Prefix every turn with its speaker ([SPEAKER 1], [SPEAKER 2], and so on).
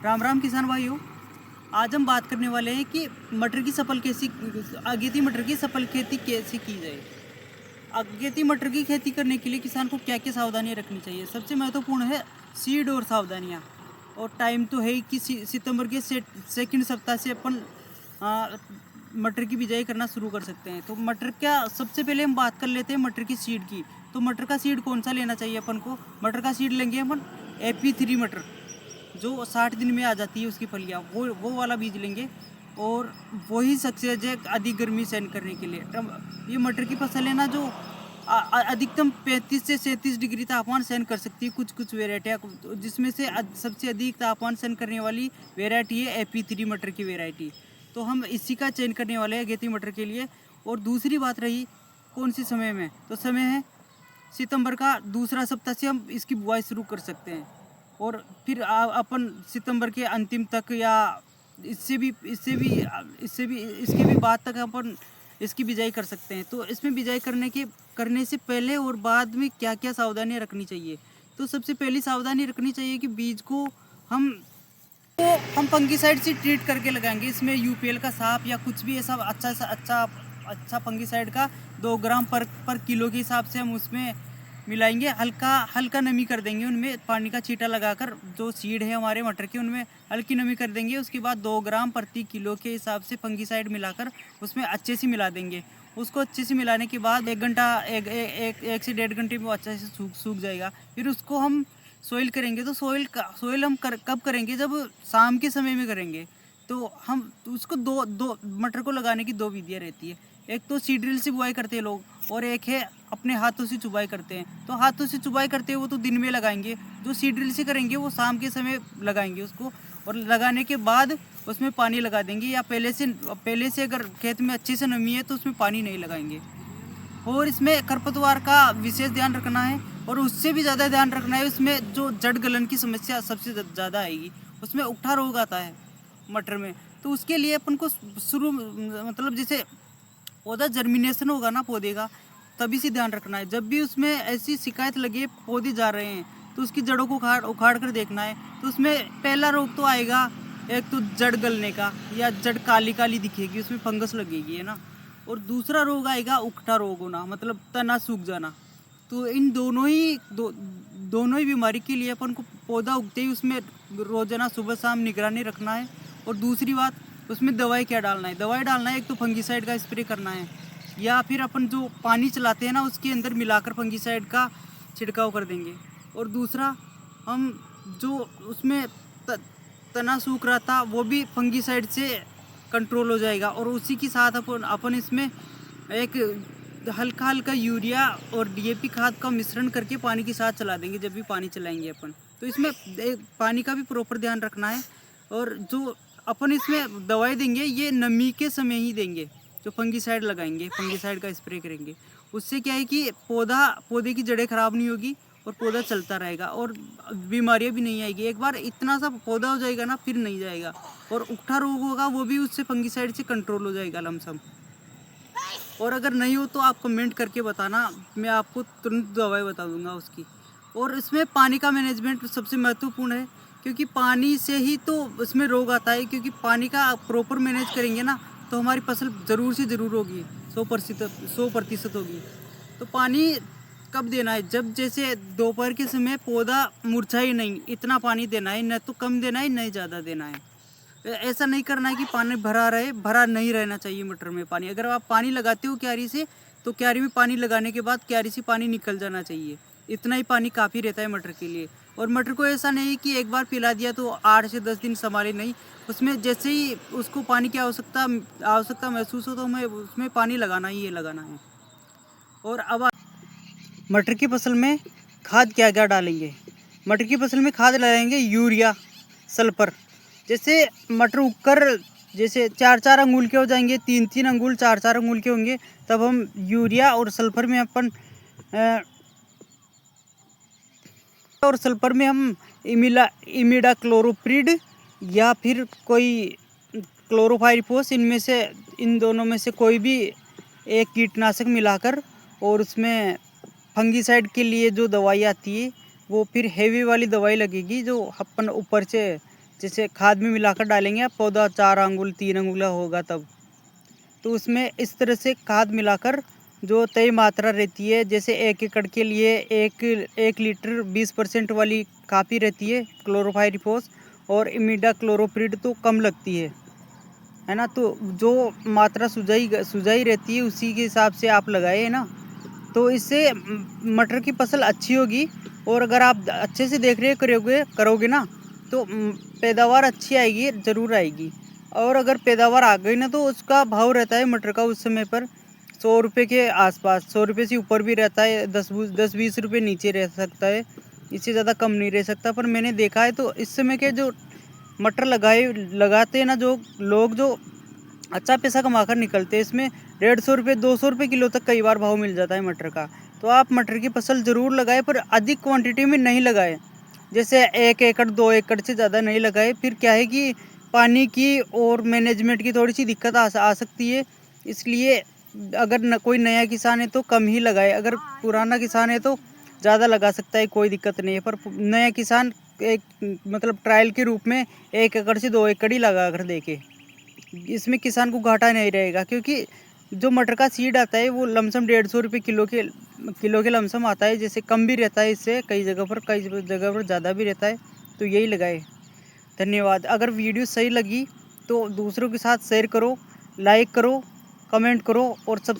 [SPEAKER 1] राम राम किसान भाइयों। आज हम बात करने वाले हैं कि मटर की सफल कैसी अगेती मटर की सफल खेती कैसे की जाए। अगेती मटर की खेती करने के लिए किसान को क्या क्या सावधानियां रखनी चाहिए। सबसे महत्वपूर्ण है सीड और सावधानियां। और टाइम तो है ही कि सितंबर के सेकंड सप्ताह से अपन मटर की बिजाई करना शुरू कर सकते हैं। तो मटर का सबसे पहले हम बात कर लेते हैं मटर की सीड की। तो मटर का सीड कौन सा लेना चाहिए अपन को। मटर का सीड लेंगे अपन AP3 मटर, जो 60 दिन में आ जाती है उसकी फलियाँ, वो वाला बीज लेंगे। और वही सक्सेस है अधिक गर्मी सहन करने के लिए। ये मटर की फसल है ना, जो अधिकतम 35 से 37 डिग्री तापमान सहन कर सकती है। कुछ वेराइटियाँ, जिसमें से सबसे अधिक तापमान सहन करने वाली वेराइटी है AP3 मटर की वेराइटी। तो हम इसी का चयन करने वाले हैं अगेती मटर के लिए। और दूसरी बात रही कौन सी समय में, तो समय है सितंबर का दूसरा सप्ताह से हम इसकी बुआई शुरू कर सकते हैं। और फिर अपन सितंबर के अंतिम तक या इसके भी बाद तक अपन इसकी बिजाई कर सकते हैं। तो इसमें बिजाई करने से पहले और बाद में क्या क्या सावधानियां रखनी चाहिए। तो सबसे पहली सावधानी रखनी चाहिए कि बीज को हम फंगीसाइड से ट्रीट करके लगाएंगे। इसमें UPL का सांप या कुछ भी ऐसा अच्छा फंगीसाइड का 2 ग्राम पर किलो के हिसाब से हम उसमें मिलाएंगे। हल्का नमी कर देंगे, उनमें पानी का छींटा लगाकर जो सीड है हमारे मटर के उनमें हल्की नमी कर देंगे। उसके बाद 2 ग्राम प्रति किलो के हिसाब से फंगीसाइड मिलाकर उसमें अच्छे से मिला देंगे। उसको अच्छे से मिलाने के बाद 1 से 1.5 घंटे में वो अच्छे से सूख जाएगा। फिर उसको हम सोइल करेंगे। तो सोइल हम कब करेंगे, जब शाम के समय में करेंगे। तो हम उसको दो मटर को लगाने की 2 विधियाँ रहती है। एक तो सीड ड्रिल से बुआई करते हैं लोग, और एक है अपने हाथों से चुबाई करते हैं। तो हाथों से चुबाई करते हैं वो तो दिन में लगाएंगे, जो सीड ड्रिल से करेंगे वो शाम के समय लगाएंगे उसको। और लगाने के बाद उसमें पानी लगा देंगे, या पहले से अगर खेत में अच्छे से नमी है तो उसमें पानी नहीं लगाएंगे। और इसमें खरपतवार का विशेष ध्यान रखना है, और उससे भी ज़्यादा ध्यान रखना है उसमें जो जड़ गलन की समस्या सबसे ज़्यादा आएगी। उसमें उकठा रोग आता है मटर में। तो उसके लिए अपन को मतलब जैसे पौधा जर्मिनेशन होगा ना पौधे का, तभी से ध्यान रखना है। जब भी उसमें ऐसी शिकायत लगे पौधे जा रहे हैं तो उसकी जड़ों को उखाड़ कर देखना है। तो उसमें पहला रोग तो आएगा, एक तो जड़ गलने का, या जड़ काली काली दिखेगी, उसमें फंगस लगेगी, है ना। और दूसरा रोग आएगा उकठा रोग होना, मतलब तना सूख जाना। तो इन दोनों ही बीमारी के लिए अपन को पौधा उगते ही उसमें रोजाना सुबह शाम निगरानी रखना है। और दूसरी बात, उसमें दवाई क्या डालना है। दवाई डालना है, एक तो फंगीसाइड का स्प्रे करना है, या फिर अपन जो पानी चलाते हैं ना उसके अंदर मिलाकर फंगीसाइड का छिड़काव कर देंगे। और दूसरा, हम जो उसमें तना सूख रहा था वो भी फंगीसाइड से कंट्रोल हो जाएगा। और उसी के साथ अपन इसमें एक हल्का यूरिया और DAP खाद का मिश्रण करके पानी के साथ चला देंगे जब भी पानी चलाएंगे अपन। तो इसमें पानी का भी प्रॉपर ध्यान रखना है। और जो अपन इसमें दवाई देंगे ये नमी के समय ही देंगे, जो फंगीसाइड लगाएंगे, फंगीसाइड का स्प्रे करेंगे। उससे क्या है कि पौधे की जड़ें खराब नहीं होगी और पौधा चलता रहेगा और बीमारियां भी नहीं आएगी। एक बार इतना सा पौधा हो जाएगा ना, फिर नहीं जाएगा। और उकठा रोग होगा वो भी उससे फंगीसाइड से कंट्रोल हो जाएगा लमसम। और अगर नहीं हो तो आप कमेंट करके बताना, मैं आपको तुरंत दवाई बता दूंगा उसकी। और इसमें पानी का मैनेजमेंट सबसे महत्वपूर्ण है, क्योंकि पानी से ही तो इसमें रोग आता है। क्योंकि पानी का प्रॉपर मैनेज करेंगे ना तो हमारी फसल ज़रूर से ज़रूर होगी, 100% होगी। तो पानी कब देना है, जब जैसे दोपहर के समय पौधा मुरझाए नहीं, इतना पानी देना है, न तो कम देना है न ज़्यादा देना है। ऐसा नहीं करना है कि पानी भरा नहीं रहना चाहिए मटर में पानी। अगर आप पानी लगाते हो क्यारी से, तो क्यारी में पानी लगाने के बाद क्यारी से पानी निकल जाना चाहिए। इतना ही पानी काफ़ी रहता है मटर के लिए। और मटर को ऐसा नहीं कि एक बार पिला दिया तो 8 से 10 दिन संभाले नहीं। उसमें जैसे ही उसको पानी की आवश्यकता महसूस हो तो हमें उसमें पानी लगाना ही लगाना है। और अब मटर की फसल में खाद क्या क्या डालेंगे। मटर की फसल में खाद डालेंगे यूरिया, सल्फर। जैसे मटर उगकर जैसे 4-4 अंगुल के हो जाएंगे, 3-3 अंगुल, 4-4 अंगुल के होंगे, तब हम यूरिया और सल्फर में हम इमिडाक्लोप्रिड या फिर कोई क्लोरोफाइरिफोस, इन दोनों में से कोई भी एक कीटनाशक मिलाकर, और उसमें फंगीसाइड के लिए जो दवाई आती है वो फिर हेवी वाली दवाई लगेगी, जो अपन ऊपर से जैसे खाद में मिलाकर डालेंगे आप, पौधा 4 अंगुल 3 अंगुल होगा तब, तो उसमें इस तरह से खाद मिलाकर जो तय मात्रा रहती है, जैसे 1 एकड़ के लिए 1 लीटर 20% वाली काफ़ी रहती है क्लोरोफाइरिफॉस, और इमिडाक्लोप्रिड तो कम लगती है ना। तो जो मात्रा सुझाई रहती है उसी के हिसाब से आप लगाए है ना, तो इससे मटर की फसल अच्छी होगी। और अगर आप अच्छे से देख रेख करोगे ना, तो पैदावार अच्छी आएगी, ज़रूर आएगी। और अगर पैदावार आ गई ना, तो उसका भाव रहता है मटर का उस समय पर 100 रुपये के आसपास, 100 रुपये से ऊपर भी रहता है, 10-20 रुपये नीचे रह सकता है, इससे ज़्यादा कम नहीं रह सकता। पर मैंने देखा है तो इस समय के जो मटर लगाते हैं ना जो लोग, जो अच्छा पैसा कमा कर निकलते हैं, इसमें 150 रुपये 200 रुपये किलो तक कई बार भाव मिल जाता है मटर का। तो आप मटर की फसल ज़रूर लगाएं, पर अधिक क्वांटिटी में नहीं लगाएं, जैसे 1 एकड़ 2 एकड़ से ज़्यादा नहीं लगाएं। फिर क्या है कि पानी की और मैनेजमेंट की थोड़ी सी दिक्कत आ सकती है, इसलिए अगर कोई नया किसान है तो कम ही लगाए, अगर पुराना किसान है तो ज़्यादा लगा सकता है, कोई दिक्कत नहीं है। पर नया किसान एक मतलब ट्रायल के रूप में 1 एकड़ से 2 एकड़ ही लगा कर देखे, इसमें किसान को घाटा नहीं रहेगा, क्योंकि जो मटर का सीड आता है वो लमसम 150 रुपये किलो के लमसम आता है, जैसे कम भी रहता है इससे कई जगह पर ज़्यादा भी रहता है। तो यही लगाए। धन्यवाद। अगर वीडियो सही लगी तो दूसरों के साथ शेयर करो, लाइक करो, कमेंट करो और सब